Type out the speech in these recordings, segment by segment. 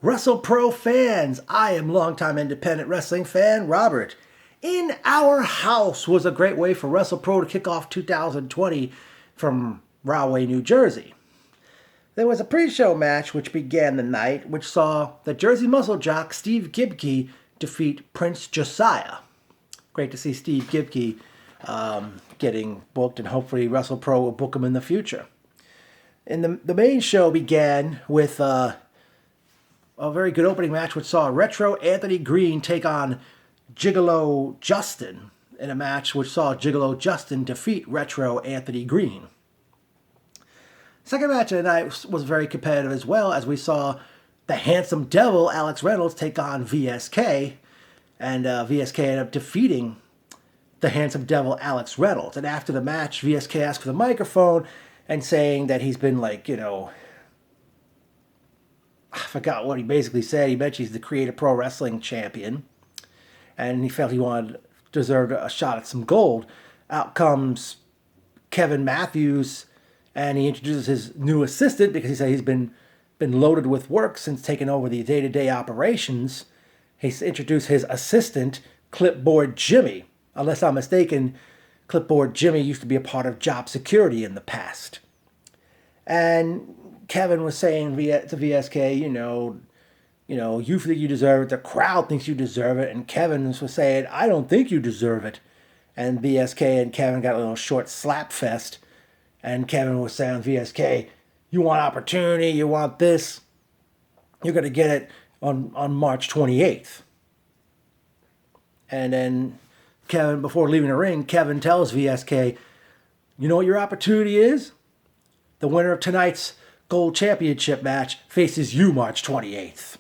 WrestlePro fans, I am longtime independent wrestling fan Robert. In Our House was a great way for WrestlePro to kick off 2020 from Rahway, New Jersey. There was a pre-show match which began the night, which saw the Jersey Muscle Jock Steve Gibkey defeat Prince Josiah. Great to see Steve Gibkey getting booked, and hopefully WrestlePro will book him in the future. And the main show began with a very good opening match, which saw Retro Anthony Green take on Gigolo Justin in a match which saw Gigolo Justin defeat Retro Anthony Green. Second match of the night was very competitive as well, as we saw the Handsome Devil Alex Reynolds take on VSK, and VSK ended up defeating the Handsome Devil Alex Reynolds. And after the match, VSK asked for the microphone and saying that he's been I forgot what he basically said. He mentioned he's the Creative Pro Wrestling Champion, and he felt he deserved a shot at some gold. Out comes Kevin Matthews, and he introduces his new assistant because he said he's been loaded with work since taking over the day-to-day operations. He's introduced his assistant, Clipboard Jimmy. Unless I'm mistaken, Clipboard Jimmy used to be a part of Job Security in the past. And Kevin was saying to VSK, you think you deserve it. The crowd thinks you deserve it. And Kevin was saying, I don't think you deserve it. And VSK and Kevin got a little short slap fest. And Kevin was saying, VSK, you want opportunity, you want this. You're going to get it on March 28th. And then Kevin, before leaving the ring, Kevin tells VSK, you know what your opportunity is? The winner of tonight's Gold Championship match faces you March 28th.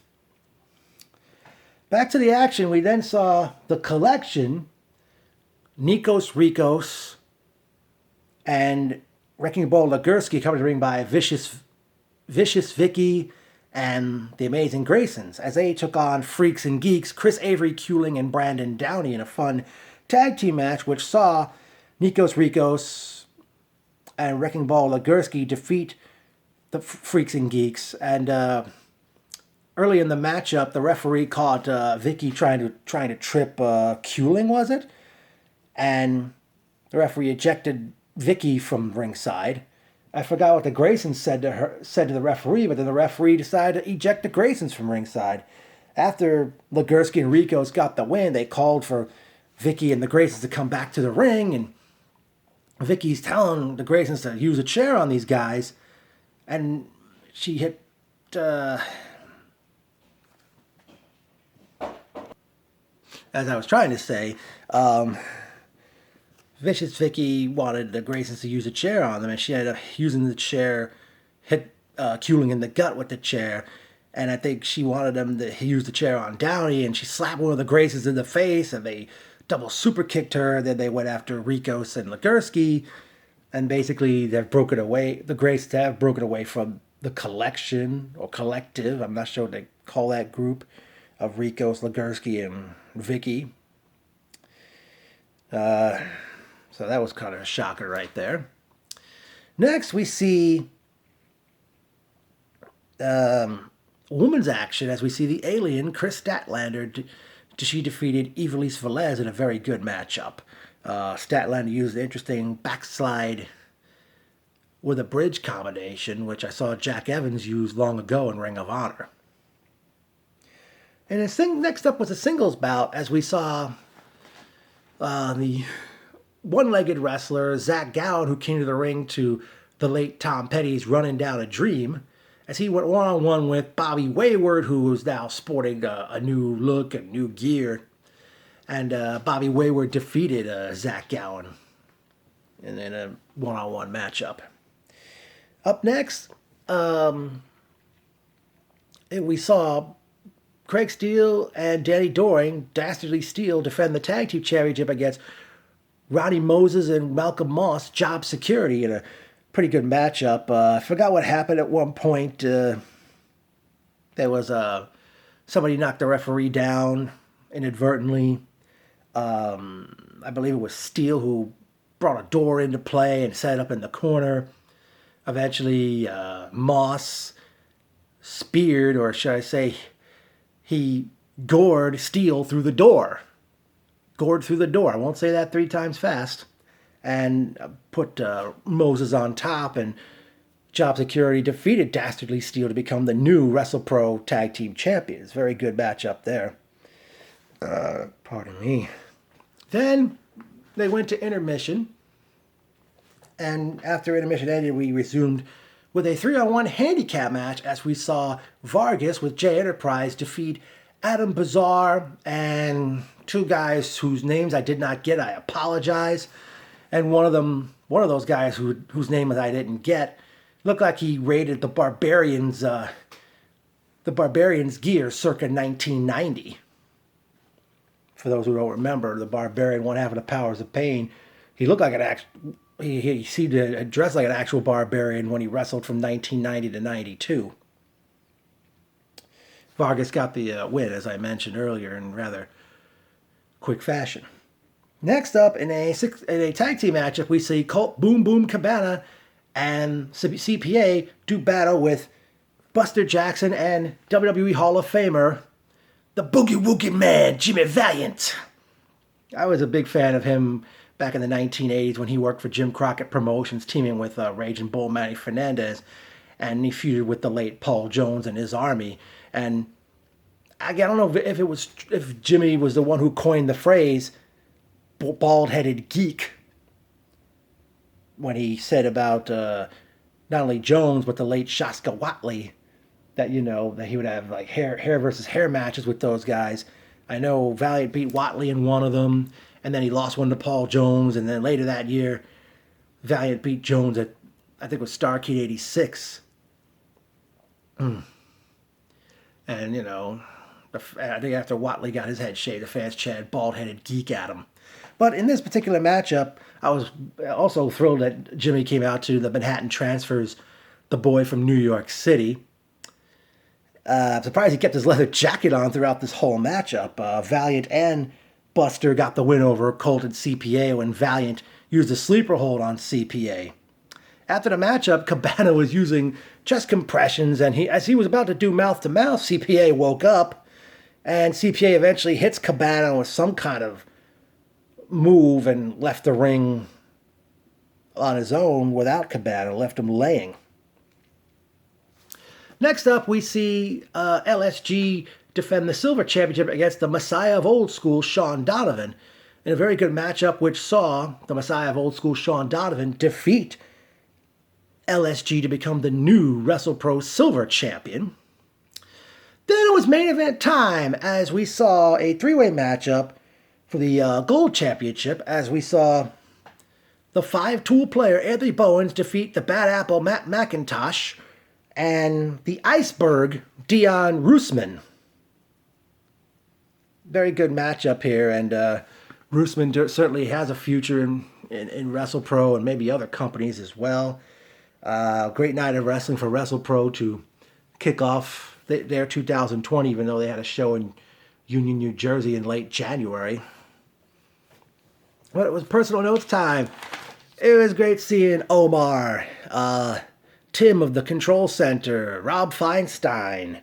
Back to the action, we then saw the Collection, Nikos Ricos, and Wrecking Ball Legursky coming to the ring by Vicious Vicky and the Amazing Graysons, as they took on Freaks and Geeks, Chris Avery Kuling and Brandon Downey, in a fun tag team match, which saw Nikos Ricos and Wrecking Ball Legursky defeat the Freaks and Geeks. And early in the matchup, the referee caught Vicky trying to trip Kuling, was it? And the referee ejected Vicky from ringside. I forgot what the Graysons said to the referee, but then the referee decided to eject the Graysons from ringside. After Legursky and Ricos got the win, they called for Vicky and the Graysons to come back to the ring, and Vicky's telling the Graysons to use a chair on these guys, and she hit as I was trying to say, Vicious Vicky wanted the Graysons to use a chair on them, and she ended up using the chair, hit Kuling in the gut with the chair, and I think she wanted them to use the chair on Downey, and she slapped one of the Graysons in the face, and they double super kicked her. Then they went after Ricos and Legursky, and basically they've broken away. The Graysons have broken away from the Collection or Collective. I'm not sure what they call that group of Ricos, Legursky, and Vicky. So that was kind of a shocker right there. Next, we see women's action as we see the Alien, Chris Statlander. She defeated Ivelisse Velez in a very good matchup. Statlander used an interesting backslide with a bridge combination, which I saw Jack Evans use long ago in Ring of Honor. And next up was a singles bout, as we saw the one-legged wrestler Zach Gowen, who came to the ring to the late Tom Petty's Running Down a Dream, as he went one-on-one with Bobby Wayward, who was now sporting a new look and new gear. And Bobby Wayward defeated Zach Gowen in a one-on-one matchup. Up next, we saw Craig Steele and Danny Doring, Dastardly Steele, defend the Tag Team Championship against Ronnie Moses and Malcolm Moss, Job Security, in a pretty good matchup. I forgot what happened at one point. There was somebody knocked the referee down inadvertently. I believe it was Steele who brought a door into play and set it up in the corner. Eventually, Moss speared, or should I say, he gored Steel through the door. Gored through the door. I won't say that 3 times fast. And put Moses on top, and Job Security defeated Dastardly Steel to become the new WrestlePro Tag Team Champions. Very good matchup there. Pardon me. Then they went to intermission. And after intermission ended, we resumed with a 3-on-1 handicap match as we saw Vargas with J Enterprise defeat Adam Bizarre and 2 guys whose names I did not get. I apologize. And one of those guys whose name I didn't get, looked like he raided the Barbarians' gear circa 1990. For those who don't remember, the Barbarian, one half of the Powers of Pain, he looked like he seemed to dress like an actual Barbarian when he wrestled from 1990 to 92. Vargas got the win, as I mentioned earlier, in rather quick fashion. Next up, in a tag team matchup, we see Colt Boom Boom Cabana and CPA do battle with Buster Jackson and WWE Hall of Famer, the Boogie Woogie Man, Jimmy Valiant. I was a big fan of him back in the 1980s when he worked for Jim Crockett Promotions, teaming with Raging Bull Manny Fernandez, and he feuded with the late Paul Jones and his army. And I don't know if Jimmy was the one who coined the phrase bald-headed geek when he said about not only Jones but the late Shaska Watley, that that he would have like hair versus hair matches with those guys. I know Valiant beat Watley in one of them, and then he lost one to Paul Jones, and then later that year Valiant beat Jones at, I think it was Starrcade 86. And I think after Watley got his head shaved, the fans chanted bald-headed geek at him. But in this particular matchup, I was also thrilled that Jimmy came out to the Manhattan Transfers, the boy from New York City. I'm surprised he kept his leather jacket on throughout this whole matchup. Valiant and Buster got the win over Colt and CPA when Valiant used a sleeper hold on CPA. After the matchup, Cabana was using chest compressions, and as he was about to do mouth-to-mouth, CPA woke up, and CPA eventually hits Cabana with some kind of move and left the ring on his own without Cabana, left him laying. Next up, we see LSG defend the Silver Championship against the Messiah of Old School, Sean Donovan, in a very good matchup which saw the Messiah of Old School, Sean Donovan, defeat LSG to become the new WrestlePro Silver Champion. Then it was main event time as we saw a 3-way matchup for the Gold Championship, as we saw the 5-tool player Anthony Bowens defeat the Bad Apple Matt McIntosh and the Iceberg Dion Roosman. Very good matchup here, and Roosman certainly has a future in WrestlePro and maybe other companies as well. Great night of wrestling for WrestlePro to kick off their 2020, even though they had a show in Union, New Jersey in late January. But it was personal notes time. It was great seeing Omar, Tim of the Control Center, Rob Feinstein.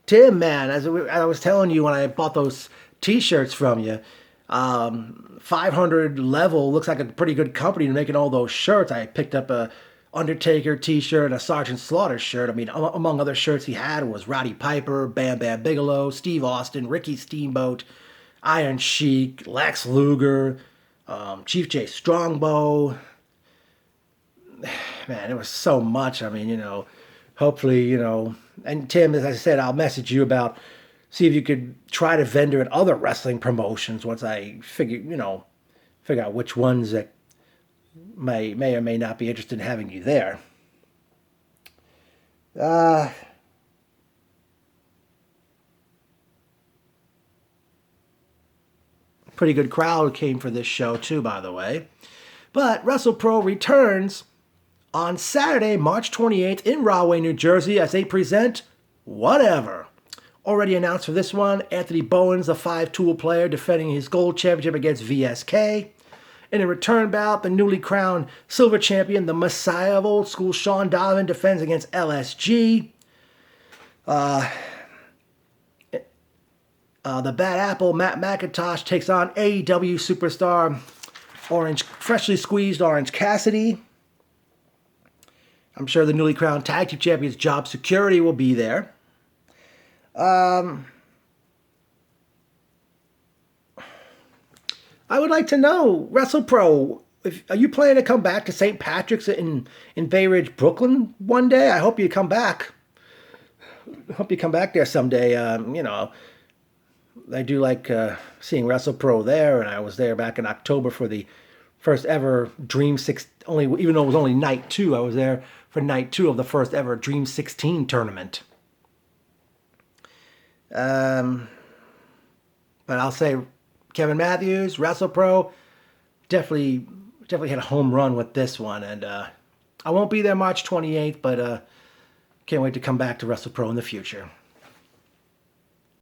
Tim, man, as I was telling you when I bought those t-shirts from you, 500 Level looks like a pretty good company to making all those shirts. I picked up a Undertaker t-shirt and a Sergeant Slaughter shirt. I mean, among other shirts he had was Roddy Piper, Bam Bam Bigelow, Steve Austin, Ricky Steamboat, Iron Sheik, Lex Luger, Chief Jay Strongbow. Man, it was so much. I mean, hopefully, and Tim, as I said, I'll message you about, see if you could try to vendor at other wrestling promotions once I figure out which ones that may or may not be interested in having you there. Pretty good crowd came for this show too, by the way. But WrestlePro returns on Saturday, March 28th in Rahway, New Jersey, as they present Whatever. Already announced for this one, Anthony Bowens, the 5-tool player, defending his gold championship against VSK. In a return bout, the newly crowned silver champion, the Messiah of Old School, Sean Donovan, defends against LSG. The Bad Apple, Matt McIntosh, takes on AEW superstar freshly squeezed Orange Cassidy. I'm sure the newly crowned tag team champions, Job Security, will be there. I would like to know, WrestlePro, are you planning to come back to St. Patrick's in Bay Ridge, Brooklyn one day? I hope you come back. I hope you come back there someday. I do like seeing WrestlePro there, and I was there back in October for the first ever Dream 6. Even though it was only night 2, I was there for night 2 of the first ever Dream 16 tournament. But I'll say Kevin Matthews, WrestlePro, definitely had a home run with this one, and I won't be there March 28th, but can't wait to come back to WrestlePro in the future.